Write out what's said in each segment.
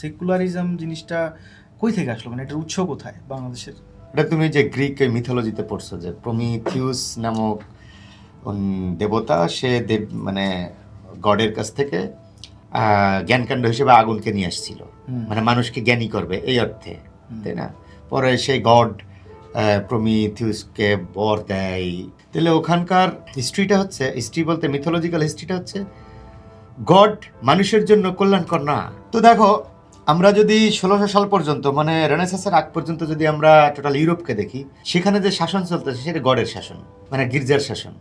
Secularism জিনিসটা কই থেকে আসলো, মানে এটার উৎস কোথায় বাংলাদেশের? এটা তুমি যে গ্রিক মিথোলজিতে পড়ছো যে প্রমিথিউস নামক দেবতা, সে দেব মানে গডের কাছ থেকে জ্ঞানকাণ্ড হিসেবে আগুনকে নিয়ে আসছিল, মানে মানুষকে জ্ঞানী করবে এই অর্থে, তাই না? পরে সেই গড প্রমিথিউসকে বর দেয়। তাহলে ওখানকার হিস্ট্রিটা হচ্ছে, হিস্ট্রি বলতে মিথোলজিক্যাল হিস্ট্রিটা হচ্ছে গড মানুষের জন্য কল্যাণকর না। তো দেখো, আমরা যদি 1600 সাল পর্যন্ত মানে রেনেসাসের আগ পর্যন্ত যদি আমরা টোটাল ইউরোপকে দেখি, সেখানে যে শাসন চলতেছে সেটা গডের শাসন, মানে গির্জার শাসন,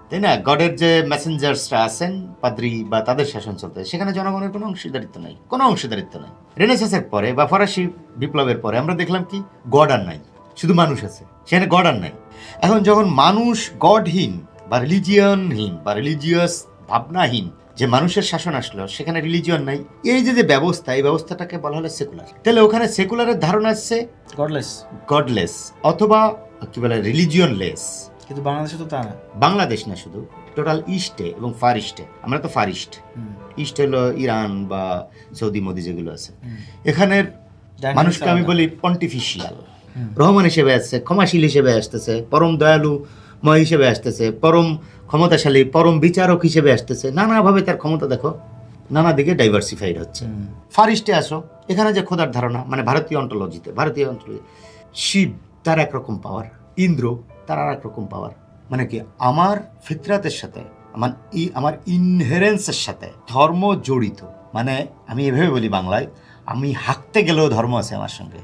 তাই না? গডের যে মেসেঞ্জার্সরা আছেন, পাদ্রী বা তাদের শাসন চলতেছে, সেখানে জনগণের কোনো অংশীদারিত্ব নাই, কোনো অংশীদারিত্ব নাই। রেনেসাসের পরে বা ফরাসি বিপ্লবের পরে আমরা দেখলাম কি, গড আর নাই, শুধু মানুষ আছে, সেখানে গড আর নাই। এখন যখন মানুষ গডহীন বা রিলিজিয়নহীন বা রিলিজিয়াস ভাবনাহীন যে মানুষের শাসন আসলো, সেখানে রিলিজিয়ন নাই, এই যে ব্যবস্থা, এই ব্যবস্থাটাকে বলা হলো সেকুলার। তাহলে ওখানে সেকুলারের ধারণা আসছে গডলেস, গডলেস অথবা কি বলে রিলিজিয়নলেস। কিন্তু বাংলাদেশে তো তা না। বাংলাদেশ না শুধু, টোটাল ইস্টে এবং ফার ইস্টে, আমরা তো ফার ইস্ট, ইস্ট হলো ইরান বা সৌদি মদি যেগুলো আছে, এখানের মানুষকে আমি বলি পন্টিফিশিয়াল রহমান হিসেবে আসছে, ক্ষমাশীল হিসেবে আসতেছে, পরম দয়ালুময় হিসেবে আসতেছে, পরম ক্ষমতাশালী, পরম বিচারক হিসেবে আসতেছে। নানাভাবে তার ক্ষমতা দেখো নানা দিকে ডাইভার্সিফাইড হচ্ছে। ফার ইস্টে আসো, এখানে যে খোদার ধারণা, মানে ভারতীয় অন্টোলজিতে, শিব তার একরকম পাওয়ার, ইন্দ্র তার আর একরকম পাওয়ার। মানে কি, আমার ফিতরাতের সাথে, আমার ইনহেরেন্সের সাথে ধর্ম জড়িত। মানে আমি এভাবে বলি বাংলায়, আমি হাঁকতে গেলেও ধর্ম আছে আমার সঙ্গে।